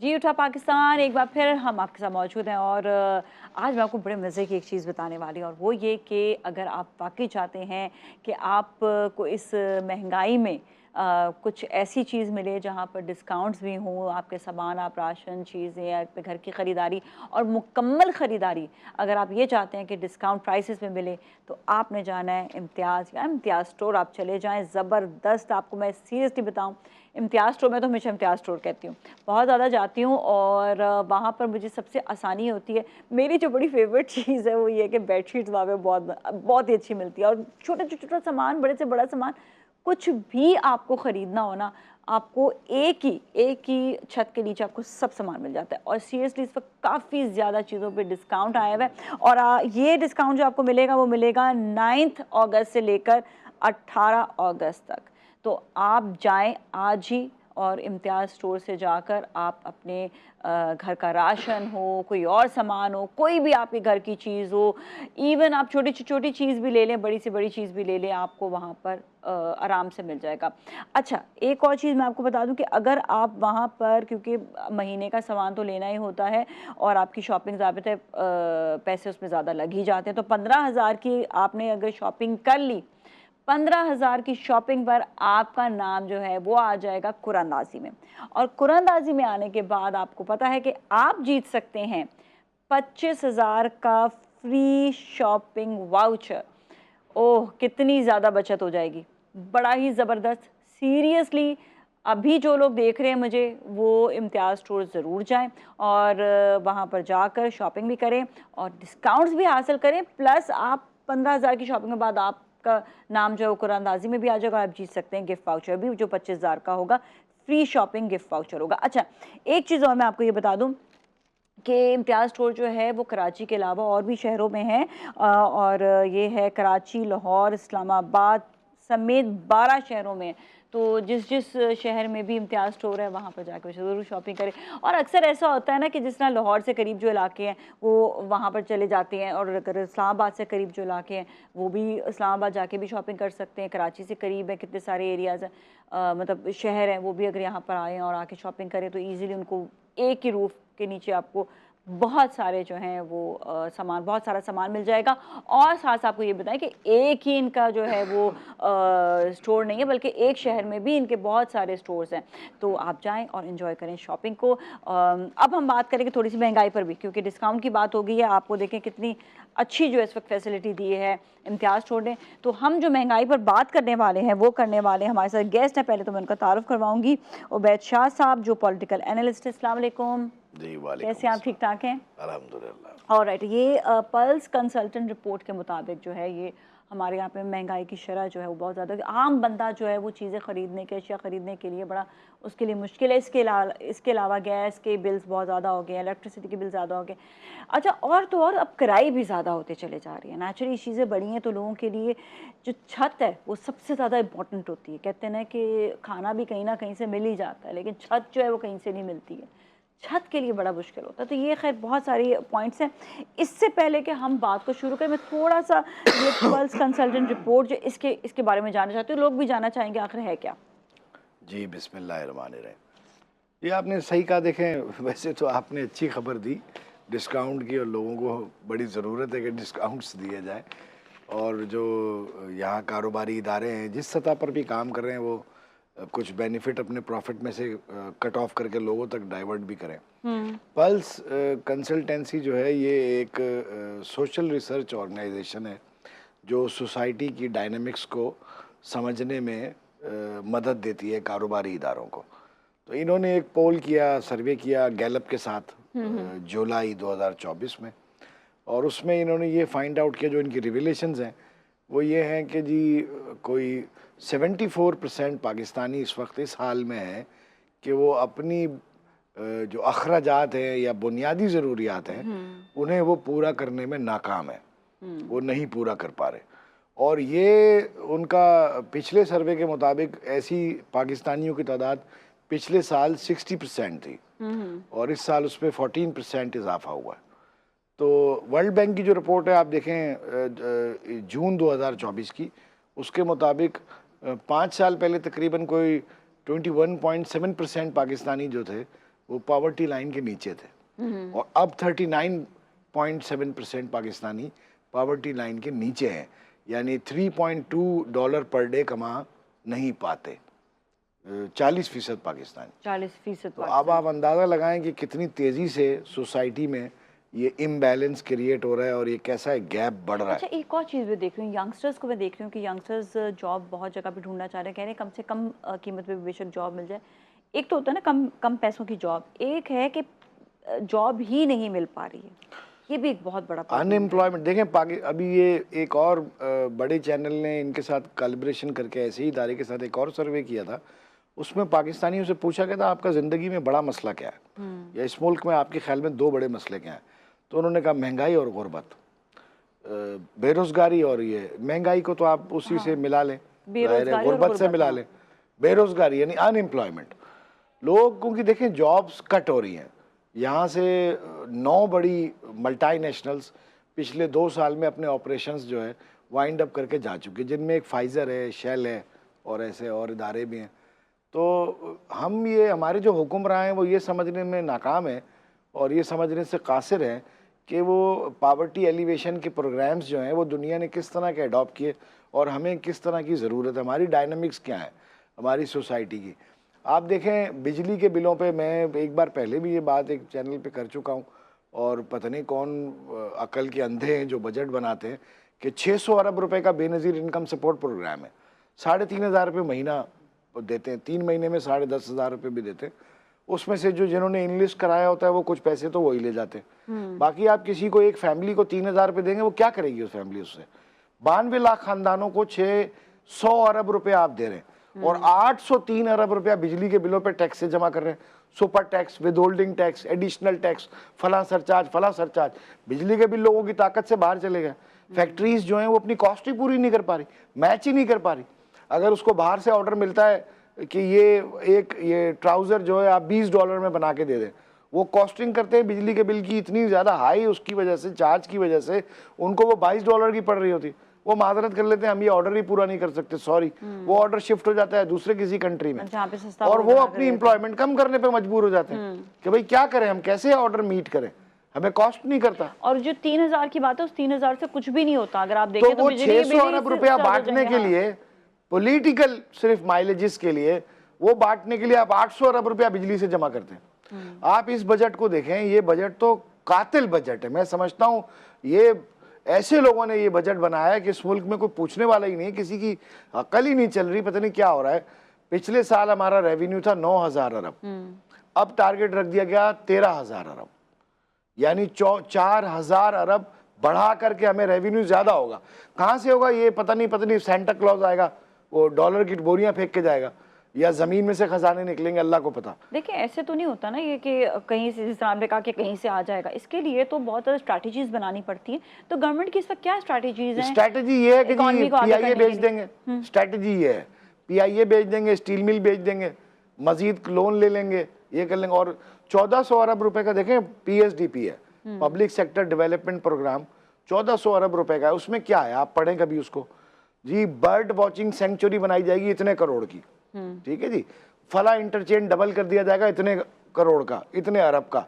जी उठा पाकिस्तान, एक बार फिर हम आपके साथ मौजूद हैं और आज मैं आपको बड़े मज़े की एक चीज़ बताने वाली हूँ और वो ये कि अगर आप वाकई चाहते हैं कि आप को इस महंगाई में कुछ ऐसी चीज़ मिले जहाँ पर डिस्काउंट्स भी हों, आपके सामान, आप राशन चीज़ें या अपने घर की ख़रीदारी और मुकम्मल ख़रीदारी अगर आप ये चाहते हैं कि डिस्काउंट प्राइसेस में मिले, तो आपने जाना है इम्तियाज़ या इम्तियाज़ स्टोर। आप चले जाएँ, ज़बरदस्त, आपको मैं सीरियसली बताऊँ, इम्तियाज़ स्टोर, मैं तो हमेशा इम्तियाज़ स्टोर कहती हूँ, बहुत ज़्यादा जाती हूँ और वहाँ पर मुझे सबसे आसानी होती है। मेरी जो बड़ी फ़ेवरेट चीज़ है वो ये है कि बेडशीट्स वहाँ पे बहुत ही अच्छी मिलती है और छोटा सामान, बड़े से बड़ा सामान, कुछ भी आपको ख़रीदना हो ना, आपको एक ही छत के नीचे आपको सब सामान मिल जाता है। और सीरियसली इस वक्त काफ़ी ज़्यादा चीज़ों पे डिस्काउंट आया हुआ है और ये डिस्काउंट जो आपको मिलेगा वो मिलेगा 9 अगस्त से लेकर 18 अगस्त तक। तो आप जाएं आज ही और इम्तियाज़ स्टोर से जाकर आप अपने घर का राशन हो, कोई और सामान हो, कोई भी आपके घर की चीज़ हो, इवन आप छोटी से छोटी चीज़ भी ले लें, बड़ी से बड़ी चीज़ भी ले लें, आपको वहाँ पर आराम से मिल जाएगा। अच्छा, एक और चीज़ मैं आपको बता दूं कि अगर आप वहाँ पर, क्योंकि महीने का सामान तो लेना ही होता है और आपकी शॉपिंग ज़ाबिते पैसे उसमें ज़्यादा लग ही जाते हैं, तो 15,000 की आपने अगर शॉपिंग कर ली, 15,000 की शॉपिंग पर आपका नाम जो है वो आ जाएगा कुरानदाजी में। और कुरानदाजी में आने के बाद आपको पता है कि आप जीत सकते हैं 25,000 का फ्री शॉपिंग वाउचर। ओह, कितनी ज़्यादा बचत हो जाएगी, बड़ा ही ज़बरदस्त। सीरियसली अभी जो लोग देख रहे हैं मुझे, वो इम्तियाज़ स्टोर ज़रूर जाएं और वहाँ पर जाकर शॉपिंग भी करें और डिस्काउंट्स भी हासिल करें। प्लस आप 15,000 की शॉपिंग के बाद आपका नाम जो है वो कुरानदाजी में भी आ जाएगा, आप जीत सकते हैं गिफ्ट वाउचर भी जो 25,000 का होगा, फ्री शॉपिंग गिफ्ट वाउचर होगा। अच्छा, एक चीज़ और मैं आपको ये बता दूँ कि इम्तियाज़ स्टोर जो है वो कराची के अलावा और भी शहरों में है और ये है कराची, लाहौर, इस्लामाबाद समेत 12 शहरों में। तो जिस जिस शहर में भी इम्तियाज़ स्टोर है वहाँ पर जाकर ज़रूर शॉपिंग करें। और अक्सर ऐसा होता है ना कि जिस तरह लाहौर से करीब जो इलाके हैं वो वहाँ पर चले जाते हैं और अगर इस्लामाबाद से करीब जो इलाके हैं वो भी इस्लामाबाद जाके भी शॉपिंग कर सकते हैं। कराची से करीब है, कितने सारे एरियाज़ हैं, मतलब शहर हैं, वो भी अगर यहाँ पर आएँ और आके शॉपिंग करें तो ईज़िली उनको एक ही रूफ़ के नीचे आपको बहुत सारे जो हैं वो सामान, बहुत सारा सामान मिल जाएगा। और साथ आपको ये बताएं कि एक ही इनका जो है वो स्टोर नहीं है, बल्कि एक शहर में भी इनके बहुत सारे स्टोर्स हैं। तो आप जाएं और इन्जॉय करें शॉपिंग को। अब हम बात करेंगे थोड़ी सी महंगाई पर भी, क्योंकि डिस्काउंट की बात हो गई है। आपको देखें कितनी अच्छी जो इस वक्त फैसिलिटी दी है इम्तियाज़ स्टोर ने। तो हम जो महंगाई पर बात करने वाले हैं वो करने वाले हैं, हमारे साथ गेस्ट हैं। पहले तो मैं उनका तारुफ करवाऊंगी, उबैद शाह साहब जो पॉलिटिकल एनालिस्ट है। अस्सलाम वालेकुम जी, वालेकुम कैसे आप, अस्सलाम। ठीक ठाक हैं? अल्हम्दुलिल्लाह। और राइट, ये पल्स कंसल्टेंट रिपोर्ट के मुताबिक जो है ये हमारे यहाँ पे महंगाई की शरह जो है वो बहुत ज़्यादा, आम बंदा जो है वो चीज़ें ख़रीदने के, अशिया ख़रीदने के लिए बड़ा उसके लिए मुश्किल है। इसके अलावा गैस के बिल्स बहुत ज़्यादा हो गए, इलेक्ट्रिसिटी के बिल ज़्यादा हो गए। अच्छा, और तो और अब किराए भी ज़्यादा होते चले जा रही हैं। नेचुरली चीज़ें बढ़ी हैं तो लोगों के लिए जो छत है वो सबसे ज़्यादा इंपॉर्टेंट होती है। कहते हैं ना कि खाना भी कहीं ना कहीं से मिल ही जाता है, लेकिन छत जो है वो कहीं से नहीं मिलती है, छत के लिए बड़ा मुश्किल होता है। तो ये खैर बहुत सारी पॉइंट्स हैं। इससे पहले कि हम बात को शुरू करें, मैं थोड़ा सा ये पल्स कंसल्टेंट रिपोर्ट जो इसके बारे में जानना चाहती हूँ, लोग भी जानना चाहेंगे आखिर है क्या। जी, बिस्मिल्लाहिर्रहमानिर्रहीम। ये आपने सही कहा। देखें, वैसे तो आपने अच्छी खबर दी डिस्काउंट की, और लोगों को बड़ी ज़रूरत है कि डिस्काउंट्स दिए जाए। और जो यहाँ कारोबारी इदारे हैं जिस सतह पर भी काम कर रहे हैं, वो कुछ बेनिफिट अपने प्रॉफिट में से कट ऑफ करके लोगों तक डाइवर्ट भी करें। पल्स कंसल्टेंसी जो है ये एक सोशल रिसर्च ऑर्गेनाइजेशन है जो सोसाइटी की डायनामिक्स को समझने में मदद देती है कारोबारी इदारों को। तो इन्होंने एक पोल किया, सर्वे किया गैलप के साथ जुलाई 2024 में, और उसमें इन्होंने ये फाइंड आउट किया, जो इनकी रिविलेशंस हैं वो ये हैं कि जी कोई 74% पाकिस्तानी इस वक्त इस हाल में है कि वो अपनी जो अखराजात हैं या बुनियादी ज़रूरियात हैं उन्हें वो पूरा करने में नाकाम है, वो नहीं पूरा कर पा रहे। और ये उनका पिछले सर्वे के मुताबिक ऐसी पाकिस्तानियों की तादाद पिछले साल 60% थी और इस साल उसमें 14% इजाफा हुआ है। तो वर्ल्ड बैंक की जो रिपोर्ट है आप देखें जून 2024 की, उसके मुताबिक 5 साल पहले तकरीबन कोई 21.7% पाकिस्तानी जो थे वो पॉवर्टी लाइन के नीचे थे, और अब 39.7% पाकिस्तानी पॉवर्टी लाइन के नीचे हैं, यानी $3.2 पर डे कमा नहीं पाते 40% पाकिस्तानी। 40% तो अब आप अंदाज़ा लगाएं कि कितनी तेज़ी से सोसाइटी में ये इम्बैलेंस क्रिएट हो रहा है और ये कैसा है गैप बढ़ रहा है। अच्छा, एक और चीज़ मैं देख रही हूँ, यंगस्टर्स को मैं देख रही हूँ कि यंगस्टर्स जॉब बहुत जगह पे ढूंढना चाह रहे हैं, कह रहे हैं कम से कम कीमत पे बेशक जॉब मिल जाए। एक तो होता है ना कम कम पैसों की जॉब, एक है कि जॉब ही नहीं मिल पा रही है, ये भी एक बहुत बड़ा प्रॉब्लम है। अनएम्प्लॉयमेंट देखें, अभी ये एक और बड़े चैनल ने इनके साथ कोलैबोरेशन करके ऐसे ही इदारे के साथ एक और सर्वे किया था, उसमें पाकिस्तानियों से पूछा गया था आपका ज़िंदगी में बड़ा मसला क्या है, या इस मुल्क में आपके ख्याल में 2 बड़े मसले क्या हैं। तो उन्होंने कहा महंगाई और गुर्बत, बेरोज़गारी, और ये महंगाई को तो आप उसी से मिला लें, गुर्बत से मिला लें, बेरोज़गारी यानी अनएम्प्लॉयमेंट। लोगों की देखें जॉब्स कट हो रही हैं, यहाँ से 9 बड़ी मल्टीनेशनल्स पिछले 2 साल में अपने ऑपरेशंस जो है वाइंड अप करके जा चुके, जिनमें एक फाइज़र है, शेल है, और ऐसे और इदारे भी हैं। तो हम ये हमारे जो हुक्मरान हैं वो ये समझने में नाकाम है और ये समझने से कासिर हैं कि वो पावर्टी एलिवेशन के प्रोग्राम्स जो हैं वो दुनिया ने किस तरह के अडॉप्ट किए और हमें किस तरह की ज़रूरत है, हमारी डायनामिक्स क्या है हमारी सोसाइटी की। आप देखें बिजली के बिलों पे, मैं एक बार पहले भी ये बात एक चैनल पे कर चुका हूँ, और पता नहीं कौन अकल के अंधे हैं जो बजट बनाते हैं कि 600 अरब रुपए का बेनज़ीर इनकम सपोर्ट प्रोग्राम है, 3,500 रुपये महीना देते हैं, 3 महीने में 10,500 रुपये भी देते हैं। उसमें से जो जिन्होंने इनलिस्ट कराया होता है वो कुछ पैसे तो वही ले जाते हैं। बाकी आप किसी को, एक फैमिली को 3,000 रुपये देंगे, वो क्या करेगी उस फैमिली उससे? 92 लाख खानदानों को 600 अरब रुपये आप दे रहे हैं और 803 अरब रुपया बिजली के बिलों पे टैक्स से जमा कर रहे हैं। Super tax, with holding tax, additional tax, फला सरचार्ज। बिजली के बिल लोगों की ताकत से बाहर चले गए। फैक्ट्रीज जो हैं वो अपनी कॉस्ट ही पूरी नहीं कर पा रही, मैच ही नहीं कर पा रही। अगर उसको बाहर से ऑर्डर मिलता है कि ये ट्राउज़र जो है आप $20 में बना के दे दें, वो कॉस्टिंग करते हैं बिजली के बिल की इतनी ज़्यादा हाई, उसकी वजह से, चार्ज की वजह से उनको वो $22 की पड़ रही होती। वो माजरत कर लेते हैं, हम ये ऑर्डर ही पूरा नहीं कर सकते, सॉरी, वो ऑर्डर शिफ्ट हो जाता है दूसरे किसी कंट्री में, और वो अपनी एम्प्लॉयमेंट कम करने पे मजबूर हो जाते हैं कि भाई क्या करें, हम कैसे ऑर्डर मीट करें, हमें कॉस्ट नहीं करता। और जो 3,000 की बात है, उस 3,000 से कुछ भी नहीं होता। अगर आप देखें तो वो 600 अरब रुपया बांटने के लिए, पॉलिटिकल सिर्फ माइलेजेस के लिए, वो बांटने के लिए आप 800 अरब रुपया बिजली से जमा करते हैं। आप इस बजट को देखें, ये बजट तो कातिल बजट है। मैं समझता हूँ ये ऐसे लोगों ने ये बजट बनाया है कि इस मुल्क में कोई पूछने वाला ही नहीं, किसी की अकल ही नहीं चल रही, पता नहीं क्या हो रहा है। पिछले साल हमारा रेवेन्यू था 9,000 अरब, अब टारगेट रख दिया गया 13,000 अरब, यानी 4,000 अरब बढ़ा करके हमें रेवेन्यू ज्यादा होगा। कहाँ से होगा ये पता नहीं, सेंटा क्लॉज आएगा, वो डॉलर की बोरियां फेंक के जाएगा, या जमीन में से खजाने निकलेंगे, अल्लाह को पता। देखिए ऐसे तो नहीं होता ना ये कि कहीं से, जिस तरह आपने कहा कि कहीं से आ जाएगा, इसके लिए तो बहुत ज़्यादा स्ट्रैटेजीज बनानी पड़ती हैं। तो गवर्नमेंट की इस वक्त क्या स्ट्रैटेजीज हैं? स्ट्रैटेजी ये है कि PIA बेच देंगे, स्ट्रैटेजी ये है PIA बेच देंगे, स्टील मिल बेच देंगे, मजीद लोन ले लेंगे, ये कर लेंगे। और 1,400 अरब रुपए का देखें PSDP है, पब्लिक सेक्टर डेवलपमेंट प्रोग्राम, 1,400 अरब रुपए का है। उसमें क्या है, आप पढ़ें कभी उसको जी, बर्ड वॉचिंग सेंचुरी बनाई जाएगी इतने करोड़ की, ठीक है जी, फला इंटरचेंज डबल कर दिया जाएगा इतने करोड़ का, इतने अरब का।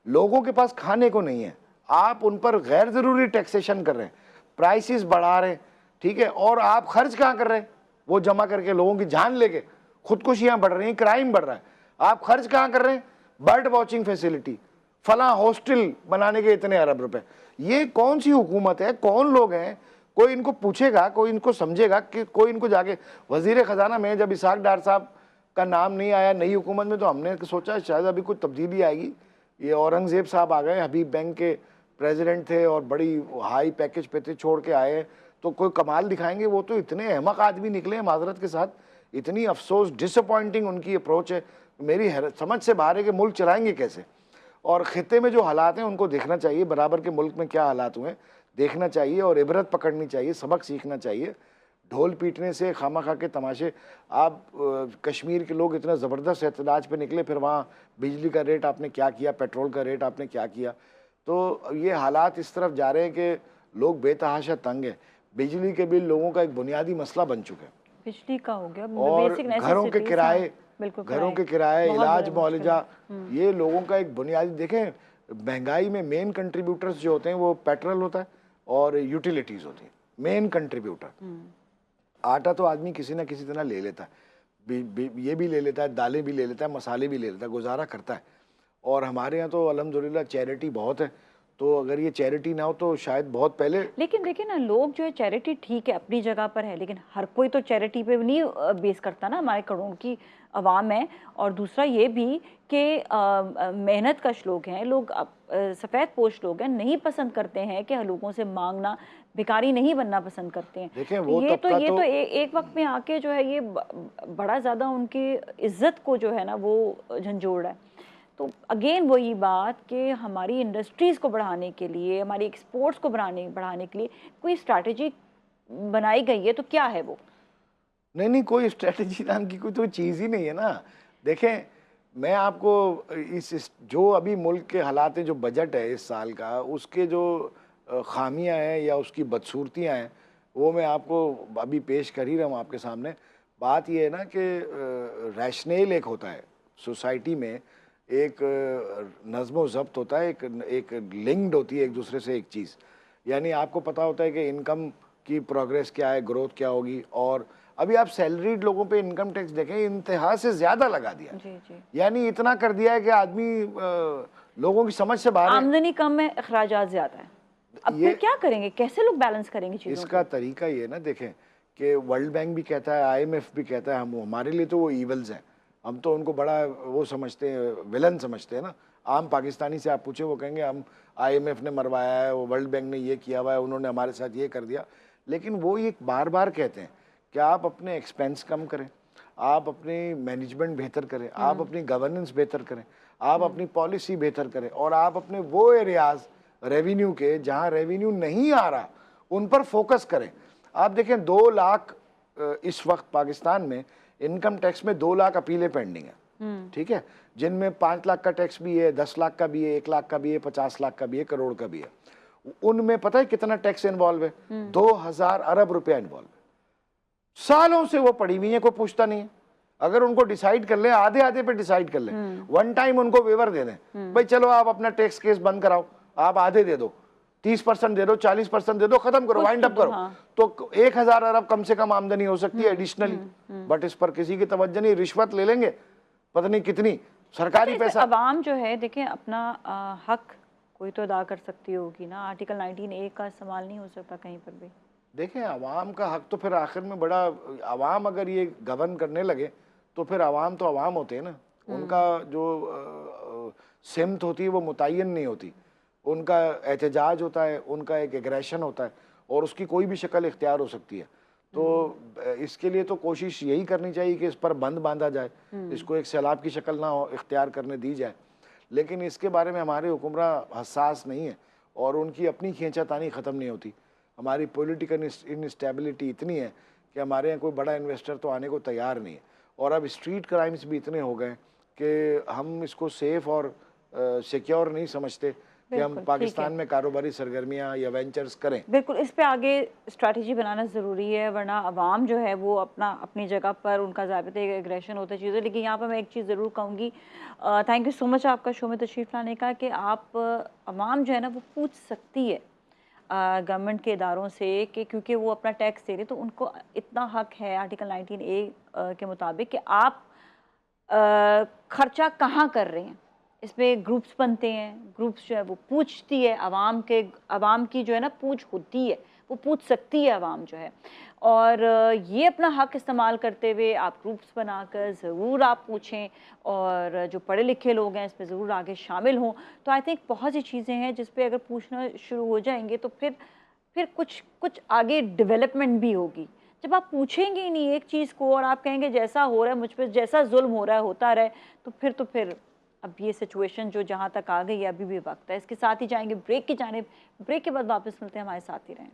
लोगों के पास खाने को नहीं है, आप उन पर गैर जरूरी टैक्सेशन कर रहे हैं, प्राइसेस बढ़ा रहे हैं, ठीक है, और आप खर्च कहाँ कर रहे हैं? वो जमा करके लोगों की जान लेके, खुदकुशियां बढ़ रही हैं, क्राइम बढ़ रहा है, आप खर्च कहाँ कर रहे हैं? बर्ड वॉचिंग फैसिलिटी, फला हॉस्टल बनाने के इतने अरब रुपए। ये कौन सी हुकूमत है, कौन लोग हैं? कोई इनको पूछेगा, कोई इनको समझेगा कि कोई इनको जाके, वजीर खजाना में जब इसाक डार साहब का नाम नहीं आया नई हुकूमत में, तो हमने सोचा शायद अभी कुछ तब्दीली आएगी। ये औरंगजेब साहब आ गए, हबीब बैंक के प्रेसिडेंट थे और बड़ी हाई पैकेज पे थे, छोड़ के आए, तो कोई कमाल दिखाएंगे। वो तो इतने अहमक आदमी निकले हैं माजरत के साथ, इतनी अफसोस, डिसअपॉइंटिंग उनकी अप्रोच है, मेरी समझ से बाहर है कि मुल्क चलाएंगे कैसे। और खिते में जो हालात हैं उनको देखना चाहिए, बराबर के मुल्क में क्या हालात हुए देखना चाहिए और इबरत पकड़नी चाहिए, सबक सीखना चाहिए। ढोल पीटने से, खामा खा के तमाशे, आप कश्मीर के लोग इतना ज़बरदस्त एहतजाज पे निकले, फिर वहाँ बिजली का रेट आपने क्या किया, पेट्रोल का रेट आपने क्या किया। तो ये हालात इस तरफ जा रहे हैं कि लोग बेतहाशा तंग हैं। बिजली के बिल लोगों का एक बुनियादी मसला बन चुका है, बिजली का हो गया, और घरों के किराए बिल्कुल घरों के कराए। किराए, बहुत इलाज ज़्यादा मुश्किल मुआवजा, है। ये लोगों का एक बुनियादी देखें, महंगाई में मेन कंट्रीब्यूटर्स जो होते हैं वो पेट्रोल होता है और यूटिलिटीज़ होती हैं, मेन कंट्रीब्यूटर। आटा तो आदमी किसी ना किसी तरह ले लेता है, ये भी ले लेता है, दालें भी ले लेता है, मसाले भी ले लेता है, गुजारा करता है। और हमारे यहाँ तो अल्हम्दुलिल्लाह चैरिटी बहुत है, तो अगर ये चैरिटी ना हो तो शायद बहुत पहले। लेकिन देखिए ना, लोग जो है चैरिटी ठीक है अपनी जगह पर है, लेकिन हर कोई तो चैरिटी पे नहीं बेस करता ना। हमारे करोड़ों की आवाम है। और दूसरा ये भी कि मेहनत कश लोग हैं, लोग सफ़ेद पोश लोग हैं, नहीं पसंद करते हैं कि लोगों से मांगना, भिखारी नहीं बनना पसंद करते हैं। देखें तो वो ये तो तबका ये तो तो एक वक्त में आके जो है ये बड़ा ज़्यादा उनकी इज्जत को जो है ना वो झंझोड़ रहा है। तो अगेन वही बात कि हमारी इंडस्ट्रीज़ को बढ़ाने के लिए, हमारी एक्सपोर्ट्स को बढ़ाने के लिए कोई स्ट्रैटेजी बनाई गई है, तो क्या है वो? नहीं नहीं, कोई स्ट्रेटजी नाम की कोई तो चीज़ ही नहीं है ना। देखें, मैं आपको इस जो अभी मुल्क के हालात हैं, जो बजट है इस साल का, उसके जो खामियां हैं या उसकी बदसूरतियां हैं, वो मैं आपको अभी पेश कर ही रहा हूँ आपके सामने। बात ये है ना कि रैशनल एक होता है सोसाइटी में, एक नज़्म व ज़ब्त होता है, एक लिंक्ड होती है एक दूसरे से एक चीज़। यानी आपको पता होता है कि इनकम की प्रोग्रेस क्या है, ग्रोथ क्या होगी। और अभी आप सैलरीड लोगों पे इनकम टैक्स देखें, इंतहा से ज़्यादा लगा दिया। जी जी। यानी इतना कर दिया है कि आदमी लोगों की समझ से बाहर है। आमदनी कम है, अखराजात ज़्यादा है। अब ये फिर क्या करेंगे? कैसे लोग बैलेंस करेंगे चीज़ों इसका को? तरीका ये ना, देखें कि वर्ल्ड बैंक भी कहता है, आईएमएफ भी कहता है, हम हमारे लिए तो वो ईवल्स हैं, हम तो उनको बड़ा वो समझते हैं, विलन समझते हैं ना। आम पाकिस्तानी से आप पूछे, वो कहेंगे हम आईएमएफ ने मरवाया है, वो वर्ल्ड बैंक ने ये किया हुआ है, उन्होंने हमारे साथ ये कर दिया। लेकिन वो ये बार बार कहते हैं कि आप अपने एक्सपेंस कम करें, आप अपनी मैनेजमेंट बेहतर करें, आप अपनी गवर्नेंस बेहतर करें, आप अपनी पॉलिसी बेहतर करें, और आप अपने वो एरियाज रेवेन्यू के जहाँ रेवेन्यू नहीं आ रहा उन पर फोकस करें। आप देखें 2 लाख इस वक्त पाकिस्तान में इनकम टैक्स में 2 लाख अपीलें पेंडिंग है, ठीक है, जिनमें 5 लाख का टैक्स भी है, 10 लाख का भी है, 1 लाख का भी है, 50 लाख का भी है, करोड़ का भी है। उनमें पता है कितना टैक्स इन्वॉल्व है? 2000 अरब रुपया इन्वॉल्व है। सालों से वो पड़ी हुई है, कोई पूछता नहीं है। अगर उनको डिसाइड कर लें, आधे आधे पे डिसाइड कर लें, वन टाइम उनको वेवर दे दें, भाई चलो आप अपना टैक्स केस बंद कराओ, आप आधे दे दो, 30% दे दो, 40% दे दो, खत्म करो, वाइंड अप करो। हाँ। तो 1000 अरब कम से कम आमदनी हो सकती है एडिशनली। बट इस पर किसी की तवज्जो नहीं, रिश्वत ले लेंगे पता नहीं कितनी, सरकारी पैसा। अवाम जो है देखें अपना हक कोई तो अदा कर सकती होगी ना। आर्टिकल 19A का इस्तेमाल नहीं हो सकता कहीं पर भी। देखें, आवाम का हक तो फिर आखिर में बड़ा, आवाम अगर ये गवर्न करने लगे तो फिर आवाम तो आवाम होते हैं ना, उनका जो सिमत होती है वो मुतय्यन नहीं होती, उनका एहतजाज होता है, उनका एक एग्रेशन होता है, और उसकी कोई भी शक्ल इख्तियार हो सकती है। तो इसके लिए तो कोशिश यही करनी चाहिए कि इस पर बंद बांधा जाए, इसको एक सैलाब की शक्ल ना हो इख्तियार करने दी जाए। लेकिन इसके बारे में हमारे हुक्मरान हसास नहीं है, और उनकी अपनी खींचातानी ख़त्म नहीं होती। हमारी पॉलिटिकल इनस्टेबिलिटी इतनी है कि हमारे यहाँ कोई बड़ा इन्वेस्टर तो आने को तैयार नहीं है, और अब स्ट्रीट क्राइम्स भी इतने हो गए कि हम इसको सेफ और सिक्योर नहीं समझते कि हम पाकिस्तान में कारोबारी सरगर्मियाँ या वेंचर्स करें। बिल्कुल, इस पे आगे स्ट्रैटेजी बनाना ज़रूरी है, वरना अवाम जो है वो अपनी जगह पर उनका ज़ाबिते एग्रेशन होता है चीज़ें। लेकिन यहाँ पर मैं एक चीज़ ज़रूर कहूँगी, थैंक यू सो मच आपका शो में तशरीफ़ लाने का, कि आप अवाम जो है ना वो पूछ सकती है गवर्नमेंट के इदारों से कि क्योंकि वो अपना टैक्स दे रहे, तो उनको इतना हक है आर्टिकल 19A के मुताबिक कि आप खर्चा कहाँ कर रहे हैं। इसमें ग्रुप्स बनते हैं, ग्रुप्स जो है वो पूछती है आवाम की जो है ना पूछ होती है, वो पूछ सकती है आवाम जो है। और ये अपना हक इस्तेमाल करते हुए आप ग्रुप्स बनाकर ज़रूर आप पूछें, और जो पढ़े लिखे लोग हैं इसमें ज़रूर आगे शामिल हों। तो आई थिंक बहुत सी चीज़ें हैं जिस पे अगर पूछना शुरू हो जाएंगे तो फिर कुछ आगे डेवलपमेंट भी होगी। जब आप पूछेंगे ही नहीं एक चीज़ को, और आप कहेंगे जैसा हो रहा है मुझ पर, जैसा जुल्म हो रहा है होता रहे, तो फिर अब ये सिचुएशन जो जहाँ तक आ गई है, अभी भी वक्त है। इसके साथ ही जाएंगे ब्रेक की जानिब। ब्रेक के बाद वापस मिलते हैं, हमारे साथ ही रहें।